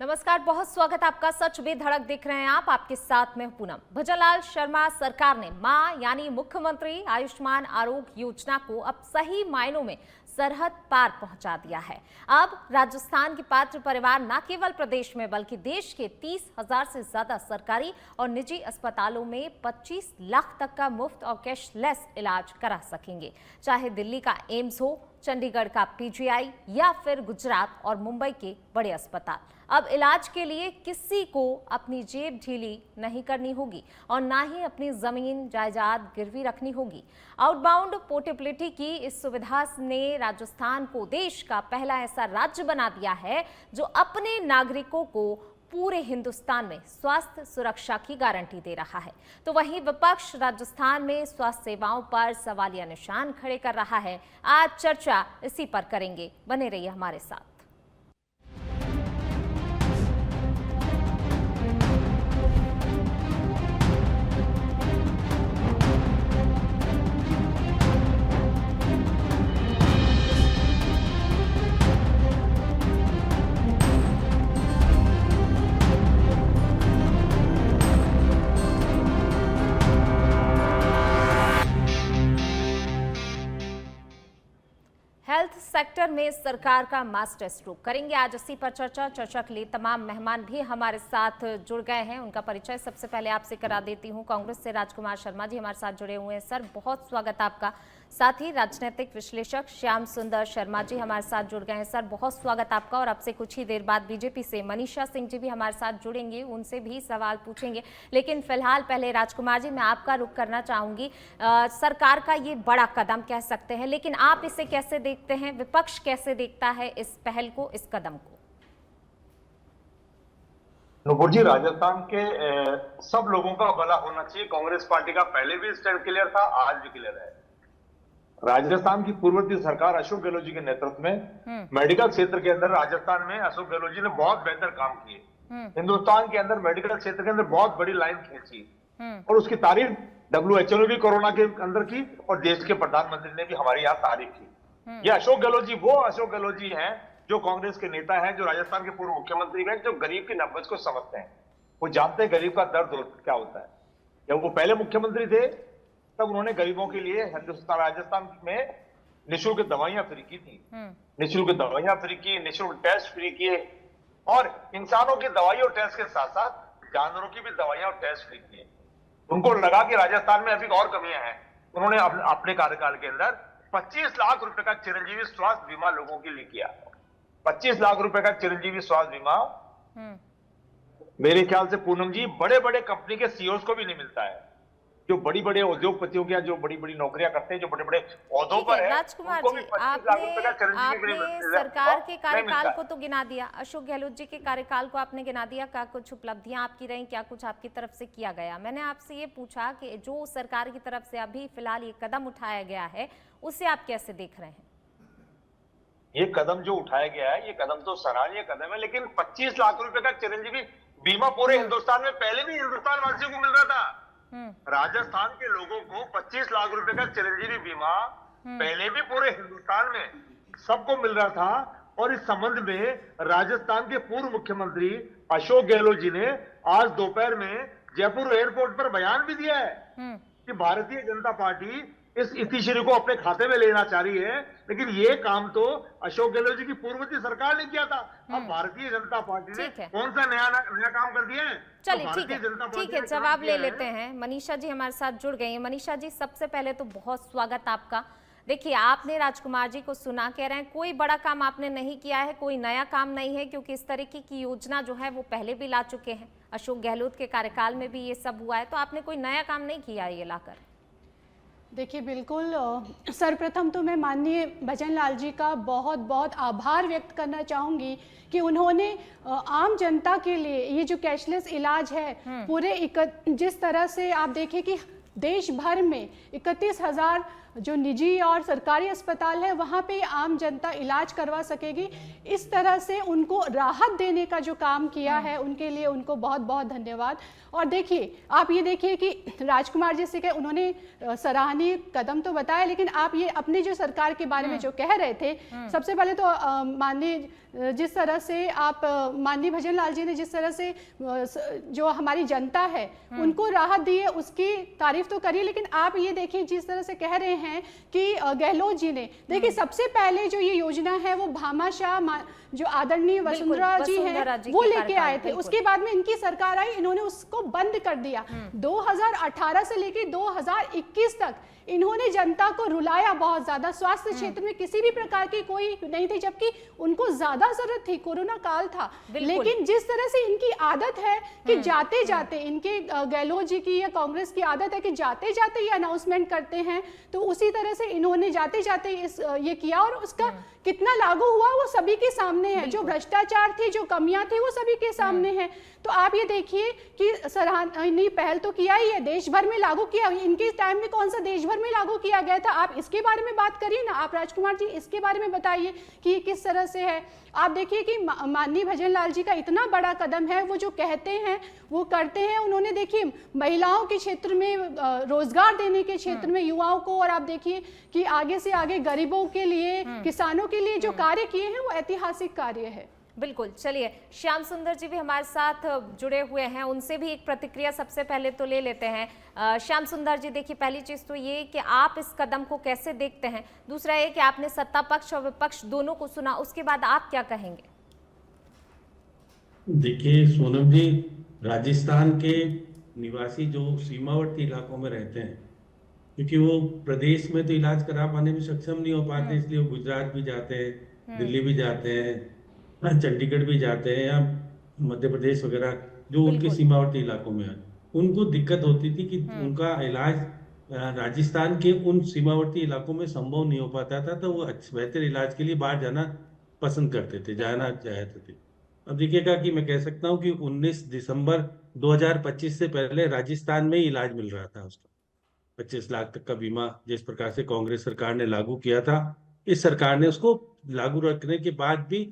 नमस्कार, बहुत स्वागत आपका। सच बे धड़क देख रहे हैं आप, आपके साथ में पूनम। भजनलाल शर्मा सरकार ने मां यानी मुख्यमंत्री आयुष्मान आरोग्य योजना को अब सही मायनों में सरहद पार पहुंचा दिया है। अब राजस्थान के पात्र परिवार न केवल प्रदेश में बल्कि देश के 30,000 से ज्यादा सरकारी और निजी अस्पतालों में 25 लाख तक का मुफ्त और कैशलेस इलाज करा सकेंगे, चाहे दिल्ली का एम्स हो, चंडीगढ़ का पीजीआई या फिर गुजरात और मुंबई के बड़े अस्पताल। अब इलाज के लिए किसी को अपनी जेब ढीली नहीं करनी होगी और ना ही अपनी जमीन जायदाद गिरवी रखनी होगी। आउटबाउंड पोर्टेबिलिटी की इस सुविधा ने राजस्थान को देश का पहला ऐसा राज्य बना दिया है जो अपने नागरिकों को पूरे हिंदुस्तान में स्वास्थ्य सुरक्षा की गारंटी दे रहा है। तो वहीं विपक्ष राजस्थान में स्वास्थ्य सेवाओं पर सवालिया निशान खड़े कर रहा है। आज चर्चा इसी पर करेंगे, बने रहिए हमारे साथ। हेल्थ सेक्टर में सरकार का मास्टर स्ट्रोक करेंगे आज इसी पर चर्चा के लिए तमाम मेहमान भी हमारे साथ जुड़ गए हैं। उनका परिचय सबसे पहले आपसे करा देती हूं। कांग्रेस से राजकुमार शर्मा जी हमारे साथ जुड़े हुए हैं। सर, बहुत स्वागत आपका। साथ ही राजनीतिक विश्लेषक श्याम सुंदर शर्मा जी हमारे साथ जुड़ गए हैं। सर, बहुत स्वागत आपका। और अब से कुछ ही देर बाद बीजेपी से मनीषा सिंह जी भी हमारे साथ जुड़ेंगे, उनसे भी सवाल पूछेंगे। लेकिन फिलहाल पहले राजकुमार जी, मैं आपका रुख करना चाहूंगी। सरकार का ये बड़ा कदम कह सकते हैं, लेकिन आप इसे कैसे देखते हैं? विपक्ष कैसे देखता है इस पहल को, इस कदम को? नुपुर जी, राजस्थान के सब लोगों का भला होना चाहिए। कांग्रेस पार्टी का पहले भी स्टैंड क्लियर था, आज भी क्लियर है। राजस्थान की पूर्ववर्ती सरकार अशोक गहलोत जी के नेतृत्व में मेडिकल क्षेत्र के अंदर राजस्थान में अशोक गहलोत जी ने बहुत बेहतर काम किए। हिंदुस्तान के अंदर मेडिकल क्षेत्र के अंदर बहुत बड़ी लाइन खींची और उसकी तारीफ WHO ने भी कोरोना के अंदर की और देश के प्रधानमंत्री ने भी हमारी यहाँ तारीफ की। ये अशोक गहलोत जी वो अशोक गहलोत जी हैं जो कांग्रेस के नेता हैं, जो राजस्थान के पूर्व मुख्यमंत्री हैं, जो गरीब की नब्ज को समझते हैं। वो जानते हैं गरीब का दर्द क्या होता है। जब वो पहले मुख्यमंत्री थे तब उन्होंने गरीबों के लिए हिंदुस्तान राजस्थान में निःशुल्क दवाइयां फ्री की थी, निःशुल्क दवाइयां फ्री की, निःशुल्क टेस्ट फ्री किए और इंसानों की दवाई और टेस्ट के साथ साथ जानवरों की भी दवाइयां और टेस्ट फ्री किए। उनको लगा कि राजस्थान में अभी और कमियां हैं। उन्होंने अपने कार्यकाल के अंदर 25 लाख रुपए का चिरंजीवी स्वास्थ्य बीमा लोगों के लिए किया। 25 लाख रुपए का चिरंजीवी स्वास्थ्य बीमा मेरे ख्याल से पूनम जी बड़े बड़े कंपनी के सीईओ को भी नहीं मिलता है। जो बड़ी बड़े उद्योगपतियों के जो बड़ी बड़ी नौकरियां करते हैं, जो बड़े बड़े ओहदों पर है, राजकुमार जी, आपने सरकार के कार्यकाल को तो गिना दिया, अशोक गहलोत जी के कार्यकाल को आपने गिना दिया। क्या कुछ उपलब्धियां आपकी रही, क्या कुछ आपकी तरफ से किया गया? मैंने आपसे ये पूछा कि जो सरकार की तरफ से अभी फिलहाल ये कदम उठाया गया है, उसे आप कैसे देख रहे हैं? ये कदम जो उठाया गया है, ये कदम तो सराहनीय कदम है, लेकिन 25 लाख रुपए का चिरंजीवी बीमा पूरे हिंदुस्तान में पहले भी हिंदुस्तान वासियों को मिल रहा था। राजस्थान के लोगों को 25 लाख रुपए का चिरंजीवी बीमा पहले भी पूरे हिंदुस्तान में सबको मिल रहा था। और इस संबंध में राजस्थान के पूर्व मुख्यमंत्री अशोक गहलोत जी ने आज दोपहर में जयपुर एयरपोर्ट पर बयान भी दिया है कि भारतीय जनता पार्टी इस इतिश्री को अपने खाते में लेना चाह रही है। लेकिन ये काम तो अशोक गहलोत जी की पूर्ववर्ती सरकार ने किया था। अब भारतीय जनता पार्टी ने कौन सा नया काम कर दिया है? चलिए, ठीक है, जवाब ले लेते हैं। मनीषा जी हमारे साथ जुड़ गई हैं। मनीषा जी, सबसे पहले तो बहुत स्वागत आपका। देखिए, आपने राजकुमार जी को सुना, कह रहे हैं कोई बड़ा काम आपने नहीं किया है, कोई नया काम नहीं है, क्योंकि इस तरीके की योजना जो है वो पहले भी ला चुके हैं। अशोक गहलोत के कार्यकाल में भी ये सब हुआ है, तो आपने कोई नया काम नहीं किया ये लाकर। देखिए, बिल्कुल सर्वप्रथम तो मैं माननीय भजनलाल जी का बहुत बहुत आभार व्यक्त करना चाहूँगी कि उन्होंने आम जनता के लिए ये जो कैशलेस इलाज है पूरे जिस तरह से आप देखें कि देश भर में 31,000 जो निजी और सरकारी अस्पताल है वहाँ पे आम जनता इलाज करवा सकेगी। इस तरह से उनको राहत देने का जो काम किया है उनके लिए उनको बहुत बहुत धन्यवाद। और देखिए, आप ये देखिए कि राजकुमार जी से के उन्होंने सराहनीय कदम तो बताया, लेकिन आप ये अपनी जो सरकार के बारे में जो कह रहे थे, सबसे पहले तो माननीय जिस तरह से आप माननीय भजन लाल जी ने जिस तरह से जो हमारी जनता है उनको राहत दी है उसकी तारीफ तो करिए, लेकिन आप ये देखिए जिस तरह से कह रहे हैं कि गहलोत जी ने, देखिए सबसे पहले जो ये योजना है वो भामाशाह जो आदरणीय वसुंधरा जी हैं वो लेके आए थे। उसके बाद में इनकी सरकार आई, इन्होंने उसको बंद कर दिया। 2018 से लेके 2021 तक इन्होंने जनता को रुलाया बहुत ज्यादा। स्वास्थ्य क्षेत्र में किसी भी प्रकार की कोई नहीं थी, जबकि उनको ज्यादा जरूरत थी, कोरोना काल था। लेकिन जिस तरह से इनकी आदत है कि जाते जाते इनके गहलोत जी की या कांग्रेस की आदत है कि जाते जाते ये अनाउंसमेंट करते हैं, तो उसी तरह से इन्होंने जाते जाते ये किया और उसका कितना लागू हुआ वो सभी के सामने है। जो भ्रष्टाचार थी, जो कमियां थी, वो सभी के सामने है। तो आप ये देखिए कि सराहनीय पहल तो किया ही है, देश भर में लागू किया। इनके टाइम में कौन सा देश भर में लागू किया गया था, आप इसके बारे में बात करिए ना। आप राजकुमार जी इसके बारे में बताइए कि ये किस तरह से है। आप देखिए कि माननीय भजन लाल जी का इतना बड़ा कदम है, वो जो कहते हैं वो करते हैं। उन्होंने देखिए महिलाओं के क्षेत्र में, रोजगार देने के क्षेत्र में युवाओं को, और आप देखिए कि आगे से आगे गरीबों के लिए, किसानों के लिए जो कार्य किए हैं वो ऐतिहासिक कार्य है। बिल्कुल। चलिए, श्याम सुंदर जी भी हमारे साथ जुड़े हुए हैं, उनसे भी एक प्रतिक्रिया सबसे पहले तो ले लेते हैं। श्याम सुंदर जी, देखिए पहली चीज तो ये कि आप इस कदम को कैसे देखते हैं, दूसरा ये कि आपने सत्ता पक्ष और विपक्ष दोनों को सुना, उसके बाद आप क्या कहेंगे? देखिए सोनम जी, राजस्थान के निवासी जो सीमावर्ती इलाकों में रहते हैं, क्योंकि वो प्रदेश में तो इलाज करा पाने में सक्षम नहीं हो पाते, इसलिए वो गुजरात भी जाते हैं, दिल्ली भी जाते हैं, चंडीगढ़ भी जाते हैं, या मध्य प्रदेश वगैरह जो उनके सीमावर्ती इलाकों में है, उनको दिक्कत होती थी कि उनका इलाज राजस्थान के उन सीमावर्ती इलाकों में संभव नहीं हो पाता था, तो वो बेहतर इलाज के लिए बाहर जाना पसंद करते थे, जाना चाहते थे। अब देखिएगा कि मैं कह सकता हूँ कि 19 दिसंबर 2025 से पहले राजस्थान में ही इलाज मिल रहा था उसका। 25 लाख तक का बीमा जिस प्रकार से कांग्रेस सरकार ने लागू किया था, इस सरकार ने उसको लागू रखने के बाद भी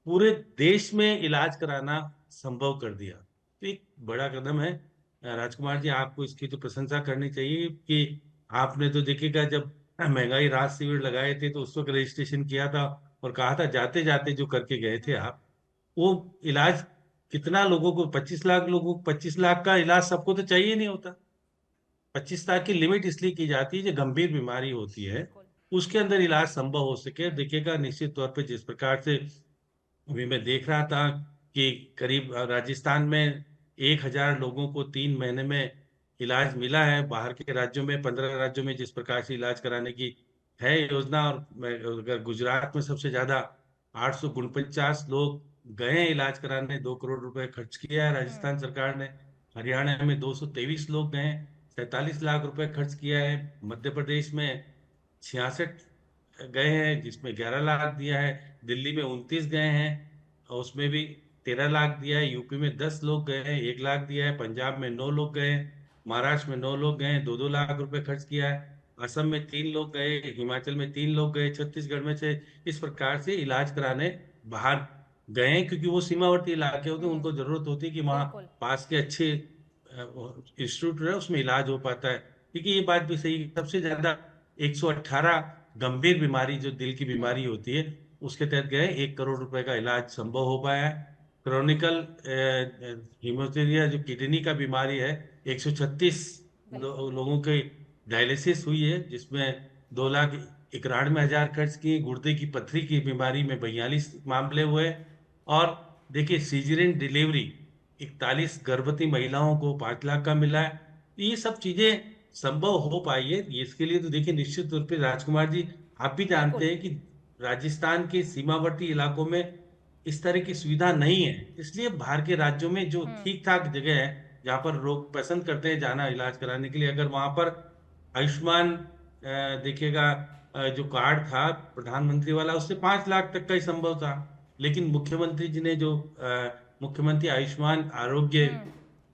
पूरे देश में इलाज कराना संभव कर दिया। तो एक बड़ा कदम है। राजकुमार जी, आपको इसकी तो प्रशंसा करनी चाहिए कि आपने तो देखिएगा जब महंगाई राहत शिविर लगाए थे तो उस वक्त रजिस्ट्रेशन किया था और कहा था जाते जाते जो करके गए थे आप, वो इलाज कितना लोगों को, 25 लाख लोगों को, 25 लाख का इलाज सबको तो चाहिए नहीं होता। 25 लाख की लिमिट इसलिए की जाती है जो गंभीर बीमारी होती है उसके अंदर इलाज संभव हो सके। देखिएगा निश्चित तौर पे जिस प्रकार से अभी मैं देख रहा था कि करीब राजस्थान में 1000 लोगों को 3 महीने में इलाज मिला है। बाहर के राज्यों में 15 राज्यों में जिस प्रकार से इलाज कराने की है योजना, और अगर गुजरात में सबसे ज्यादा 849 लोग गए हैं इलाज कराने, 2 करोड़ रुपए खर्च किया है राजस्थान सरकार ने। हरियाणा में 223 लोग गए, 47 लाख रुपए खर्च किया है। मध्य प्रदेश में 66 गए हैं जिसमें 11 लाख दिया है। दिल्ली में 29 गए हैं और उसमें भी 13 लाख दिया है। यूपी में 10 लोग गए हैं, 1 लाख दिया है। पंजाब में 9 लोग गए, महाराष्ट्र में 9 लोग गए, 2-2 लाख रुपए खर्च किया है। असम में 3 लोग गए, हिमाचल में 3 लोग गए, छत्तीसगढ़ में से इस प्रकार से इलाज कराने बाहर गए हैं, क्योंकि वो सीमावर्ती इलाके होते हैं, उनको जरूरत होती है कि वहाँ पास के अच्छे इंस्टीट्यूट है उसमें इलाज हो पाता है। क्योंकि ये बात भी सही, सबसे ज्यादा 118 गंभीर बीमारी जो दिल की बीमारी होती है उसके तहत गए, 1 करोड़ रुपए का इलाज संभव हो पाया है। क्रोनिकल हीमोफीलिया जो किडनी का बीमारी है, 136 लोगों के डायलिसिस हुई है, जिसमें 2,91,000 खर्च किए। गुर्दे की पथरी की बीमारी में 42 मामले हुए। और देखिए सीजरियन डिलीवरी 41 गर्भवती महिलाओं को 5 लाख का मिला है। ये सब चीजें संभव हो पाई है। इसके लिए तो देखिए निश्चित तौर पे राजकुमार जी, आप भी जानते हैं कि राजस्थान के सीमावर्ती इलाकों में इस तरह की सुविधा नहीं है, इसलिए बाहर के राज्यों में जो ठीक ठाक जगह है जहाँ पर लोग पसंद करते हैं जाना इलाज कराने के लिए, अगर वहां पर आयुष्मान देखिएगा जो कार्ड था प्रधानमंत्री वाला, उससे 5 लाख तक का ही संभव था। लेकिन मुख्यमंत्री जी ने जो मुख्यमंत्री आयुष्मान आरोग्य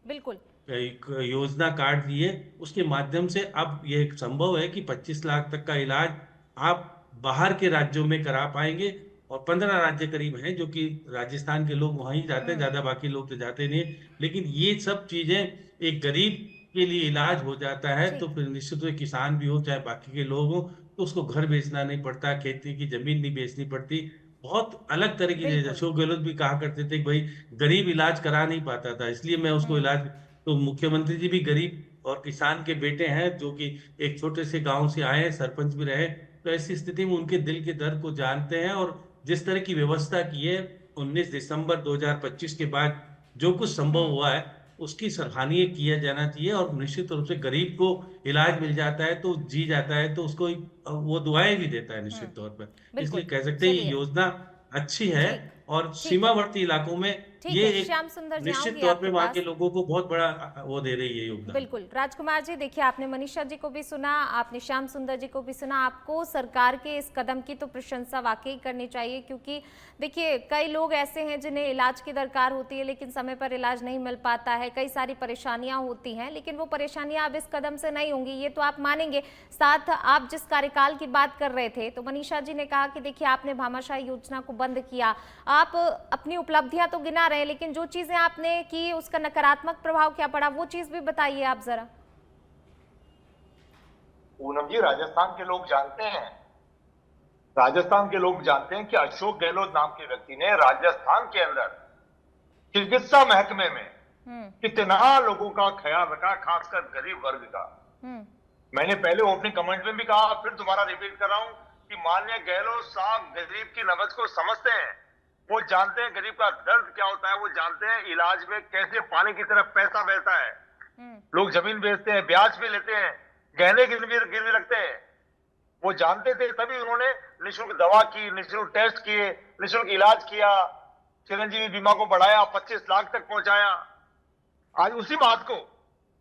बिल्कुल एक योजना कार्ड दिए, उसके माध्यम से अब ये संभव है कि 25 लाख तक का इलाज आप बाहर के राज्यों में करा पाएंगे। और 15 राज्य करीब हैं जो कि राजस्थान के लोग वहीं जाते हैं, ज्यादा बाकी लोग तो जाते नहीं। लेकिन ये सब चीजें एक गरीब के लिए इलाज हो जाता है तो फिर निश्चित रूप से किसान भी हो चाहे बाकी के लोग हो तो उसको घर बेचना नहीं पड़ता, खेती की जमीन नहीं बेचनी पड़ती। बहुत अलग तरह की, अशोक गहलोत भी कहा करते थे कि भाई गरीब इलाज करा नहीं पाता था इसलिए मैं उसको इलाज, तो मुख्यमंत्री जी भी गरीब और किसान के बेटे हैं जो कि एक छोटे से गांव से आए हैं, सरपंच भी रहे, तो ऐसी स्थिति में उनके दिल के दर्द को जानते हैं। और जिस तरह की व्यवस्था की है 19 दिसंबर 2025 के बाद जो कुछ संभव हुआ है उसकी सराहनीय किया जाना चाहिए। और निश्चित रूप से गरीब को इलाज मिल जाता है तो जी जाता है तो उसको वो दुआएं भी देता है निश्चित तौर पर। इसलिए कह सकते हैं ये योजना अच्छी है और सीमावर्ती इलाकों में ये एक श्याम सुंदर जी निश्चित तौर पे वहाँ के लोगों को बहुत बड़ा वो दे रही है योगदान। बिल्कुल राजकुमार जी, देखिए आपने मनीषा जी को भी सुना, आपने श्याम सुंदर जी को भी सुना। आपको सरकार के इस कदम की तो प्रशंसा वाकई करनी चाहिए, क्योंकि देखिए कई लोग ऐसे हैं जिन्हें इलाज की दरकार होती है लेकिन समय पर इलाज नहीं मिल पाता है, कई सारी परेशानियां होती हैं, लेकिन वो परेशानियां अब इस कदम से नहीं होंगी, ये तो आप मानेंगे। साथ आप जिस कार्यकाल की बात कर रहे थे तो मनीषा जी ने कहा कि देखिए आपने भामाशाह योजना को बंद किया, आप अपनी उपलब्धियां तो गिना रहे हैं लेकिन जो चीजें आपने की उसका नकारात्मक प्रभाव क्या पड़ा, वो चीज भी बताइए आप जरा। पूनम जी, राजस्थान के लोग जानते हैं, राजस्थान के लोग जानते हैं कि अशोक गहलोत नाम के व्यक्ति ने राजस्थान के अंदर चिकित्सा महकमे में कितना लोगों का ख्याल रखा, खासकर गरीब वर्ग का। मैंने पहले ओपनिंग कमेंट में भी कहा, फिर दोबारा रिपीट कर रहा हूं कि माननीय गहलोत साहब गरीब की नब्ज को समझते हैं, वो जानते हैं गरीब का दर्द क्या होता है, वो जानते हैं इलाज में कैसे पानी की तरफ पैसा बहता है। लोग जमीन बेचते हैं, ब्याज भी लेते हैं, गहने गिरवी रखते हैं, वो जानते थे, तभी उन्होंने निःशुल्क दवा की, निःशुल्क टेस्ट किए, निःशुल्क इलाज किया, चिरंजीवी बीमा को बढ़ाया, 25 लाख तक पहुंचाया। आज उसी बात को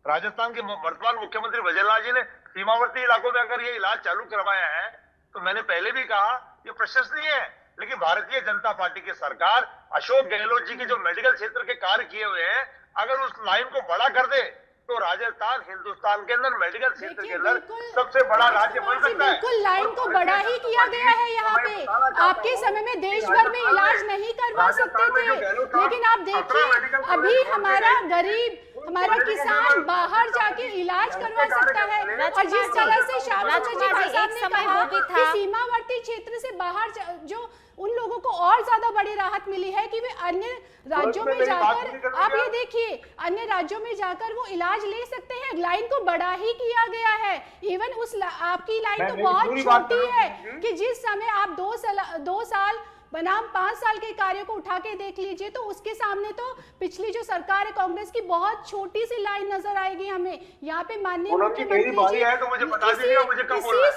राजस्थान के वर्तमान मुख्यमंत्री भजनलाल जी ने सीमावर्ती इलाकों में अगर ये इलाज चालू करवाया है तो मैंने पहले भी कहा ये प्रशंसनीय है। लेकिन भारतीय जनता पार्टी की सरकार अशोक गहलोत जी के जो मेडिकल क्षेत्र के कार्य किए हुए हैं, अगर उस लाइन को बड़ा कर दे तो राजस्थान हिंदुस्तान के अंदर मेडिकल क्षेत्र के अंदर सबसे बड़ा राज्य बन सकता है। बिल्कुल लाइन को बड़ा ही किया गया है यहाँ पे। आपके समय में देश भर में इलाज नहीं करवा सकते थे, लेकिन आप देखिए अभी हमारा गरीब, हमारा किसान बाहर जाके इलाज करवा सकता है। और जिस तरह से श्याम सुंदर जी एक समय वो भी था सीमावर्ती क्षेत्र से बाहर जो उन लोगों को और ज्यादा बड़ी राहत मिली है कि वे अन्य राज्यों में जाकर, आप ये देखिए अन्य राज्यों में जाकर वो इलाज ले सकते हैं। लाइन को बड़ा ही किया गया है। इवन उस आपकी लाइन तो बहुत छोटी है कि जिस समय आप 2 साल बनाम 5 साल के कार्यों को उठा के देख लीजिए तो उसके सामने तो पिछली जो सरकार है कांग्रेस की बहुत छोटी सी लाइन नजर आएगी हमें। यहाँ पे माननीय मुख्यमंत्री इसी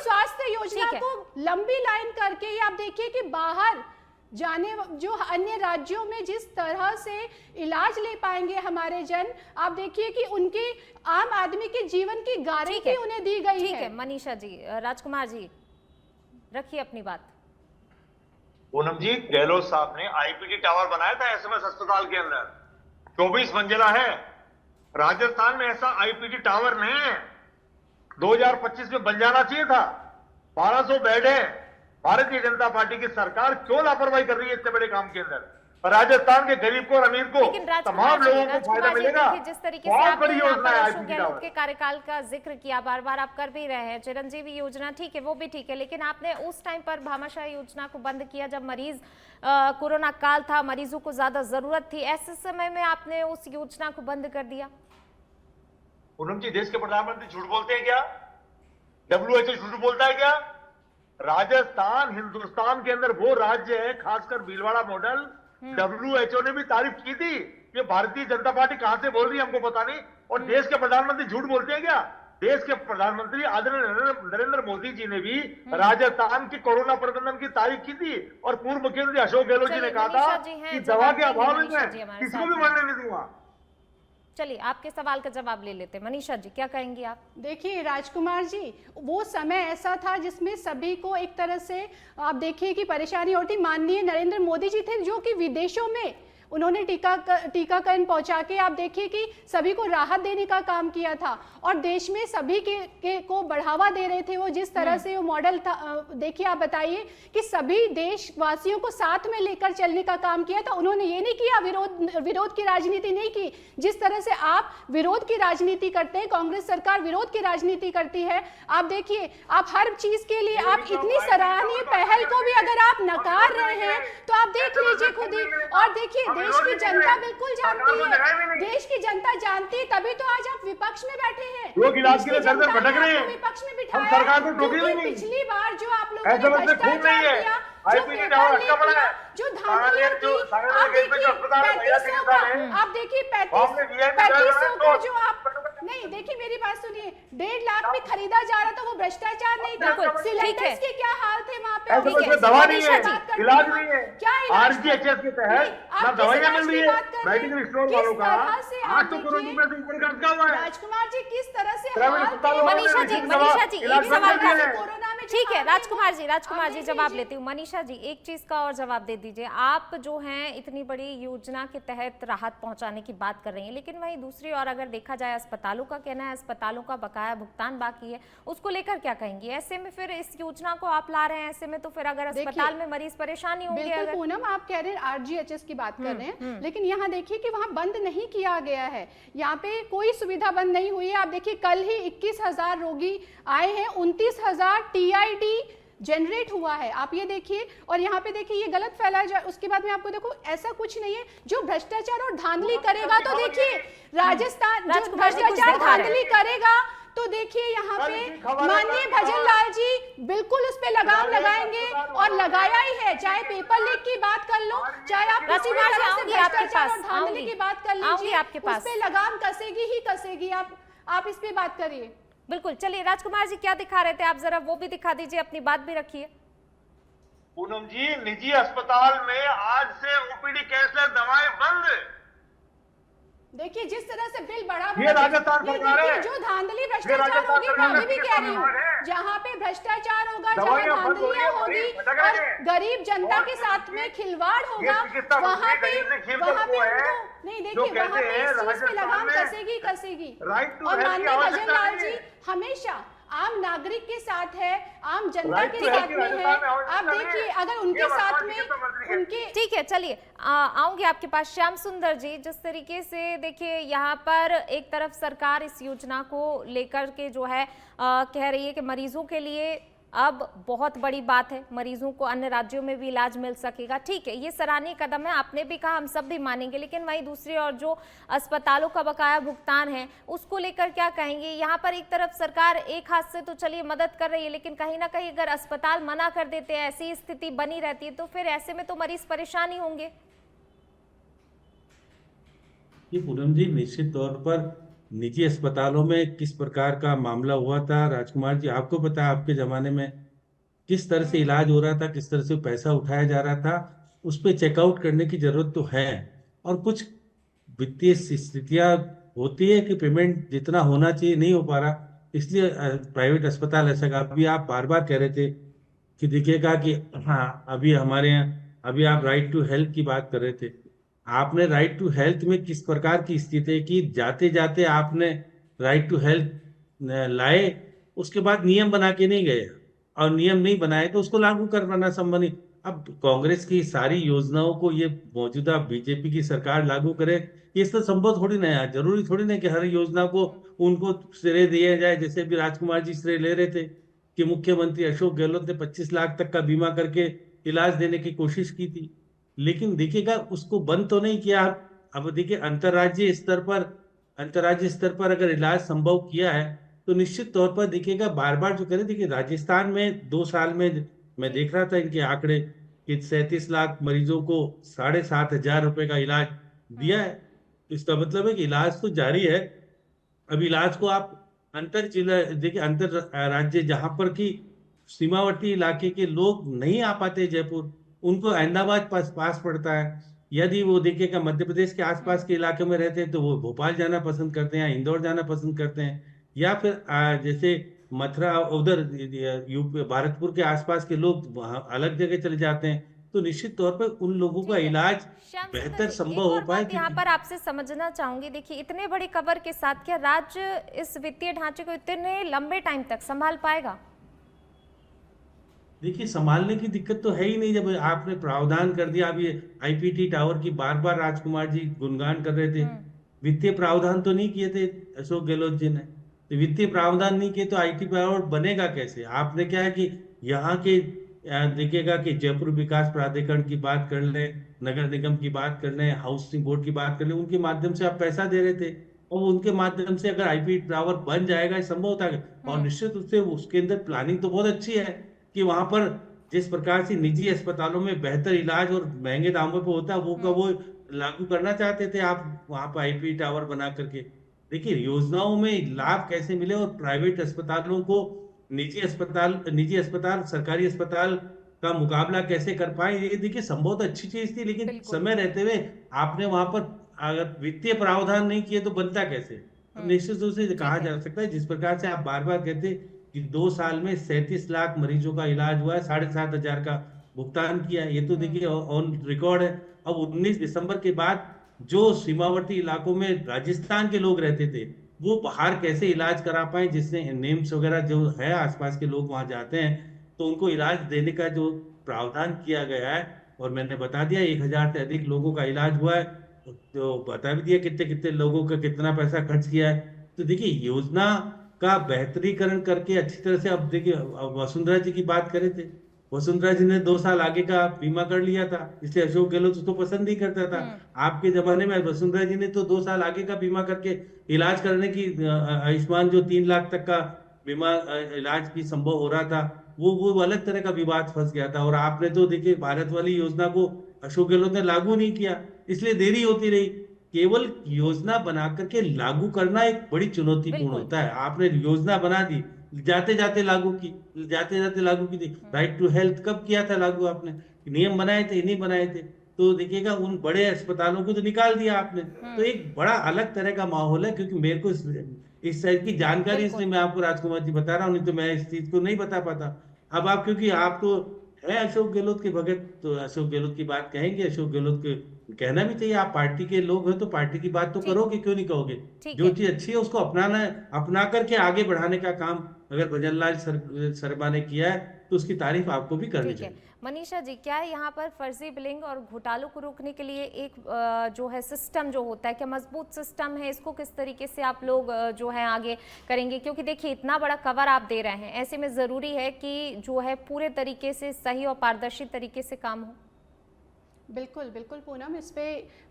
स्वास्थ्य योजना को लंबी लाइन करके आप देखिए कि बाहर जाने जो अन्य राज्यों में जिस तरह से इलाज ले पाएंगे हमारे जन, आप देखिए कि उनके आम आदमी के जीवन की गारंटी उन्हें दी गई है। ठीक है मनीषा जी, राजकुमार जी रखिए अपनी बात। पूनम जी, गहलोत साहब ने आईपीडी टावर बनाया था एसएमएस अस्पताल के अंदर, 24 मंजिला है। राजस्थान में ऐसा आईपीडी टावर नहीं है, 2025 में बन जाना चाहिए था। 1200 बेड है। भारतीय जनता पार्टी की सरकार क्यों लापरवाही कर रही है इतने बड़े काम के अंदर? राजस्थान के गरीब को और अमीर को तमाम लोगों को फायदा मिलेगा। जिस तरीके से आपने अशोक गहलोत के कार्यकाल का जिक्र किया, बार बार आप कर भी रहे हैं, चिरंजीवी योजना ठीक है, वो भी ठीक है, लेकिन आपने उस टाइम पर भामाशाह योजना को बंद किया जब मरीज कोरोना काल था, मरीजों को ज्यादा जरूरत थी, ऐसे समय में आपने उस योजना को बंद कर दिया। पूनम जी, देश के प्रधानमंत्री झूठ बोलते हैं क्या? WHO झूठ बोलता है क्या? राजस्थान हिंदुस्तान के अंदर वो राज्य है, खासकर भीलवाड़ा मॉडल WHO ने भी तारीफ की थी। ये भारतीय जनता पार्टी कहां से बोल रही है हमको पता नहीं। और देश के प्रधानमंत्री झूठ बोलते हैं क्या? देश के प्रधानमंत्री आदरणीय नरेंद्र मोदी जी ने भी राजस्थान की कोरोना प्रबंधन की तारीफ की थी और पूर्व मुख्यमंत्री अशोक गहलोत जी ने कहा था कि दवा के अभाव में किसी को भी मरने नहीं दूंगा। चलिए आपके सवाल का जवाब ले लेते हैं। मनीषा जी क्या कहेंगी आप? देखिए राजकुमार जी, वो समय ऐसा था जिसमें सभी को एक तरह से आप देखिए कि परेशानी होती। माननीय नरेंद्र मोदी जी थे जो कि विदेशों में उन्होंने टीकाकरण पहुंचा के आप देखिए कि सभी को राहत देने का काम किया था और देश में सभी को बढ़ावा दे रहे थे। वो जिस तरह से वो मॉडल था, देखिए आप बताइए कि सभी देशवासियों को साथ में लेकर चलने का काम किया था। उन्होंने ये नहीं किया विरोध की राजनीति नहीं की, जिस तरह से आप विरोध की राजनीति करते हैं, कांग्रेस सरकार विरोध की राजनीति करती है। आप देखिए, आप हर चीज के लिए आप इतनी सराहनीय पहल को भी अगर आप नकार रहे हैं तो आप देख लीजिए खुद ही। और देखिए, देश की जनता बिल्कुल जानती है, देश की जनता जानती है, तभी तो आज आप विपक्ष में बैठे हैं। लोग इलाज के लिए दर दर भटक रहे हैं, विपक्ष में हम बिठाया सरकार को टोके भी नहीं। पिछली बार जो आप लोगों ऐसा ने मतलब खूब नहीं भ्रष्टाचार है, किया, आईपीसी टावर अटका पड़ा है, जो धांधलियां की, आप देखिए 3500 का, आप देखिए 3500 का जो आप नहीं, देखिए मेरी बात सुनिए, 1.5 लाख में खरीदा जा रहा था, वो भ्रष्टाचार नहीं था। सिलेंडर्स के क्या हाल थे वहाँ पे? दवा नहीं है, इलाज नहीं है, क्या आरजीएचएस के तहत ना दवाइयां मिल रही है, मेडिकल स्टोर वालों का 800 करोड़ रुपए से ऊपर का अटका हुआ है। राजकुमार जी, किस तरह से मनीषा जी एक सवाल का, कोरोना में ठीक है राजकुमार जी जवाब लेती हूँ। मनीषा जी एक चीज का और जवाब दे दीजिए। आप जो हैं इतनी बड़ी योजना के तहत राहत पहुंचाने की बात कर रही हैं, लेकिन वहीं दूसरी ओर अगर देखा जाए अस्पतालों का कहना है अस्पतालों का बकाया भुगतान बाकी है, उसको लेकर क्या कहेंगी? ऐसे में फिर इस योजना को आप ला रहे हैं, ऐसे में तो फिर अगर अस्पताल में मरीज परेशानी होंगे। बिल्कुल पूनम, आप कह रहे हैं आरजीएचएस की बात कर रहे हैं, लेकिन यहाँ देखिए कि वहाँ बंद नहीं किया गया है, यहाँ पे कोई सुविधा बंद नहीं हुई है। आप देखिए कल ही 21,000 रोगी आए हैं, 29,000 टीआईडी जनरेट हुआ है, आप ये देखिए। और यहाँ पे देखिए ये गलत फैलाया जाए, उसके बाद में आपको देखो ऐसा कुछ नहीं है। जो भ्रष्टाचार और धांधली करेगा तो देखिए राजस्थान जो भ्रष्टाचार धांधली करेगा तो देखिए यहाँ पे माननीय भजन लाल जी बिल्कुल उस पे लगाम लगाएंगे और लगाया ही है। चाहे पेपर लीक की बात कर लो, चाहे आप धांधली की बात कर लीजिए, आपके पास उस पे लगाम कसेगी ही कसेगी। आप इस पे बात करिए। बिल्कुल, चलिए राजकुमार जी क्या दिखा रहे थे आप, जरा वो भी दिखा दीजिए, अपनी बात भी रखिए। पूनम जी, निजी अस्पताल में आज से ओपीडी कैशलेस दवाएं बंद। देखिए जिस तरह से बिल बढ़ा ये राजस्थान सरकार है, जो धांधली भ्रष्टाचार होगी, मैं अभी भी कह रही हूँ, जहाँ पे भ्रष्टाचार होगा, जहाँ धांधलियां होगी और गरीब जनता के साथ में खिलवाड़ होगा, वहाँ पे नहीं, देखिए वहाँ पे इस चीज पे लगाम कसेगी। और माननीय भजन लाल जी हमेशा आम नागरिक के साथ है, आम जनता के साथ में है। आप देखिए अगर उनके साथ में उनके, ठीक है चलिए आऊंगी आपके पास। श्याम सुंदर जी, जिस तरीके से देखिए यहाँ पर एक तरफ सरकार इस योजना को लेकर के जो है कह रही है कि मरीजों के लिए अब बहुत बड़ी बात है, मरीजों को अन्य राज्यों में भी इलाज मिल सकेगा, ठीक है, ये सराहनीय कदम है, आपने भी कहा, हम सब भी मानेंगे। लेकिन वहीं दूसरी ओर जो अस्पतालों का बकाया भुगतान है उसको लेकर क्या कहेंगे? यहाँ पर एक तरफ सरकार एक हाथ से तो चलिए मदद कर रही है, लेकिन कहीं ना कहीं अगर अस्पताल मना कर देते हैं, ऐसी स्थिति बनी रहती है, तो फिर ऐसे में तो मरीज परेशानी होंगे। पूनम जी, निश्चित तौर पर निजी अस्पतालों में किस प्रकार का मामला हुआ था, राजकुमार जी आपको पता है, आपके जमाने में किस तरह से इलाज हो रहा था, किस तरह से पैसा उठाया जा रहा था, उस पर चेकआउट करने की जरूरत तो है। और कुछ वित्तीय स्थितियां होती है कि पेमेंट जितना होना चाहिए नहीं हो पा रहा, इसलिए प्राइवेट अस्पताल ऐसा का। अभी आप बार बार कह रहे थे कि देखिएगा कि हाँ अभी हमारे यहाँ, अभी आप राइट टू हेल्थ की बात कर रहे थे, आपने राइट टू हेल्थ में किस प्रकार की स्थिति की जाते जाते आपने राइट टू हेल्थ लाए, उसके बाद नियम बना के नहीं गए, और नियम नहीं बनाए तो उसको लागू करवाना संभव नहीं। अब कांग्रेस की सारी योजनाओं को ये मौजूदा बीजेपी की सरकार लागू करे, ये तो संभव थोड़ी ना है। जरूरी थोड़ी ना कि हर योजना को उनको श्रेय दिया जाए। जैसे भी राजकुमार जी श्रेय ले रहे थे कि मुख्यमंत्री अशोक गहलोत ने 25 लाख तक का बीमा करके इलाज देने की कोशिश की थी, लेकिन देखिएगा उसको बंद तो नहीं किया। अब देखिए अंतर्राज्यीय स्तर पर अगर इलाज संभव किया है तो निश्चित तौर पर देखिएगा बार बार जो करें। देखिए राजस्थान में 2 साल में मैं देख रहा था इनके आंकड़े कि 37 लाख मरीजों को 7,500 रुपए का इलाज दिया है। इसका मतलब है कि इलाज तो जारी है। अब इलाज को आप अंतर जिला देखिए, अंतर राज्य जहां पर की सीमावर्ती इलाके के लोग नहीं आ पाते जयपुर, उनको अहमदाबाद पास पड़ता है। यदि वो देखिएगा मध्य प्रदेश के आसपास के इलाके में रहते हैं तो वो भोपाल जाना पसंद करते हैं, इंदौर जाना पसंद करते हैं, या फिर जैसे मथुरा उधर यूपी भरतपुर के आसपास के लोग अलग जगह चले जाते हैं। तो निश्चित तौर पर उन लोगों का इलाज श्याम सुंदर बेहतर जी, संभव एक हो और पाए। बात यहाँ पर आपसे समझना चाहूंगी। देखिए, इतने बड़ी कवर के साथ क्या राज्य इस वित्तीय ढांचे को इतने लंबे टाइम तक संभाल पाएगा? देखिए, संभालने की दिक्कत तो है ही नहीं जब आपने प्रावधान कर दिया। अब ये आईपीटी टावर की बार बार राजकुमार जी गुणगान कर रहे थे। वित्तीय प्रावधान तो नहीं किए थे अशोक गहलोत जी ने, तो वित्तीय प्रावधान नहीं किए तो आईटी टावर बनेगा कैसे? आपने क्या है कि यहाँ के देखिएगा कि जयपुर विकास प्राधिकरण की बात कर ले, नगर निगम की बात कर ले, हाउसिंग बोर्ड की बात कर ले, उनके माध्यम से आप पैसा दे रहे थे और उनके माध्यम से अगर आईपी टावर बन जाएगा, ये संभव होता है। और निश्चित रूप से उसके अंदर प्लानिंग तो बहुत अच्छी है कि वहां पर जिस प्रकार से निजी अस्पतालों में बेहतर इलाज और महंगे दामों पे होता है वो का वो लागू करना चाहते थे आप वहां पर आईपी टावर बना करके। देखिए, योजनाओं में लाभ कैसे मिले और प्राइवेट अस्पतालों को निजी अस्पताल सरकारी अस्पताल का मुकाबला कैसे कर पाए, ये देखिए संभव तो अच्छी चीज थी, लेकिन बिल्कुल। समय रहते हुए आपने वहां पर अगर वित्तीय प्रावधान नहीं किए तो बनता कैसे? तो निश्चित रूप से कहा जा सकता है जिस प्रकार से आप बार बार कहते कि 2 साल में 37 लाख मरीजों का इलाज हुआ है, 7,500 का भुगतान किया है, ये तो देखिए ऑन रिकॉर्ड है। अब 19 दिसंबर के बाद जो सीमावर्ती इलाकों में राजस्थान के लोग रहते थे वो बाहर कैसे इलाज करा पाए, जिससे नेम्स वगैरह जो है आसपास के लोग वहां जाते हैं तो उनको इलाज देने का जो प्रावधान किया गया है, और मैंने बता दिया 1,000 से अधिक लोगों का इलाज हुआ है, तो बता भी दिया कितने कितने लोगों का कितना पैसा खर्च किया है। तो देखिए, योजना का बेहतरीकरण करके अच्छी तरह से, अब देखिए वसुंधरा जी की बात करे थे, वसुंधरा जी ने 2 साल आगे का बीमा कर लिया था, इसलिए अशोक गहलोत उसको पसंद नहीं करता था। आपके जमाने में वसुंधरा जी ने तो 2 साल आगे का बीमा करके इलाज करने की आयुष्मान जो 3 लाख तक का बीमा इलाज भी संभव हो रहा था, वो अलग तरह का विवाद फंस गया था। और आपने तो देखिए भारत वाली योजना को अशोक गहलोत ने लागू नहीं किया, इसलिए देरी होती रही। केवल योजना बना करके लागू करना एक बड़ी चुनौतीपूर्ण बिल्कुल। होता है। आपने योजना बना दी, जाते जाते लागू की थी। राइट टू हेल्थ कब किया था लागू आपने? नियम बनाए थे, नहीं बनाए थे? तो देखिएगा उन बड़े अस्पतालों को तो निकाल दिया आपने। तो एक बड़ा अलग तरह का माहौल है, क्योंकि मेरे को इस साइड की जानकारी, इसलिए मैं आपको राजकुमार जी बता रहा हूँ, नहीं तो मैं इस चीज को नहीं बता पाता। अब आप, क्योंकि आप तो है अशोक गहलोत के भगत, तो अशोक गहलोत की बात कहेंगे, अशोक गहलोत के कहना भी चाहिए। आप पार्टी के लोग हैं तो पार्टी की बात तो ठीक। करोगे, क्यों नहीं कहोगे? ठीक जो है। चीज अच्छी है उसको अपनाना है, अपना करके आगे बढ़ाने का काम अगर भजनलाल शर्मा ने किया है तो उसकी तारीफ आपको भी करनी ठीक है। चाहिए। मनीषा जी, क्या है यहाँ पर फर्जी बिलिंग और घोटालों को रोकने के लिए एक जो है सिस्टम जो होता है, क्या मजबूत सिस्टम है? इसको किस तरीके से आप लोग जो है आगे करेंगे? क्योंकि देखिए, इतना बड़ा कवर आप दे रहे हैं, ऐसे में ज़रूरी है कि जो है पूरे तरीके से सही और पारदर्शी तरीके से काम हो। बिल्कुल बिल्कुल पूनम, इस पे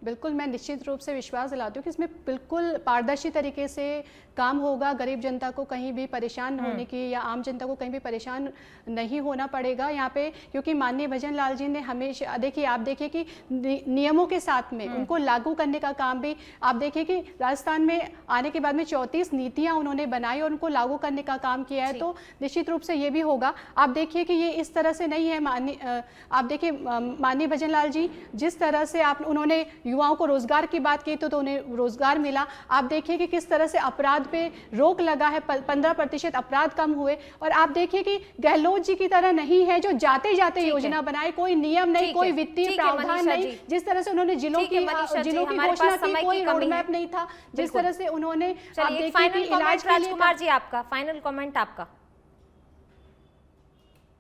बिल्कुल मैं निश्चित रूप से विश्वास दिलाती हूँ कि इसमें बिल्कुल पारदर्शी तरीके से काम होगा। गरीब जनता को कहीं भी परेशान होने की या आम जनता को कहीं भी परेशान नहीं होना पड़ेगा यहाँ पे, क्योंकि माननीय भजन लाल जी ने हमेशा, देखिए आप देखिए कि नियमों के साथ में उनको लागू करने का काम भी आप देखिए कि राजस्थान में आने के बाद में 34 नीतियाँ उन्होंने बनाई और उनको लागू करने का काम किया है। तो निश्चित रूप से ये भी होगा। आप देखिए कि ये इस तरह से नहीं है। आप देखिए माननीय भजन लाल जी जिस तरह से उन्होंने युवाओं को रोजगार की बात की तो उन्हें रोजगार मिला। आप देखिए कि किस तरह से अपराध पे रोक लगा है, 15% अपराध कम हुए। और आप देखिए कि गहलोत जी की तरह नहीं है जो जाते जाते योजना बनाए, कोई नियम नहीं, कोई वित्तीय प्रावधान नहीं। जिस तरह से उन्होंने जिलों की घोषणा की, कोई रोड मैप नहीं था। जिस तरह से उन्होंने, आप देखिए कि इलाज के लिए, राजकुमार जी आपका फाइनल कमेंट आपका।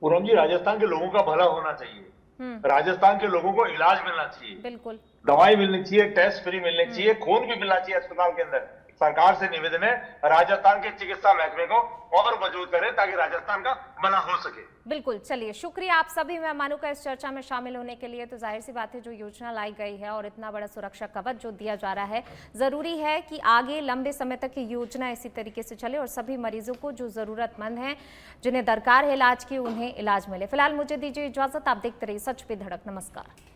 पूनम जी, राजस्थान के लोगों का भला होना चाहिए, राजस्थान के लोगों को इलाज मिलना चाहिए, बिल्कुल दवाई मिलनी चाहिए, टेस्ट फ्री मिलने चाहिए, खून भी मिलना चाहिए अस्पताल के अंदर। सरकार से निवेदन है राजस्थान के चिकित्सा महकमे को और मजबूत करें ताकि राजस्थान का भला हो सके। बिल्कुल, चलिए शुक्रिया आप सभी मेहमानों का इस चर्चा में शामिल होने के लिए। तो जाहिर सी बात है, जो योजना लाई गई है और इतना बड़ा सुरक्षा कवच जो दिया जा रहा है, जरूरी है कि आगे लंबे समय तक ये योजना इसी तरीके से चले और सभी मरीजों को जो जरूरतमंद हैं, जिन्हें दरकार है इलाज की, उन्हें इलाज मिले। फिलहाल मुझे दीजिए इजाजत, आप देखते रहिए सच पे धड़क। नमस्कार।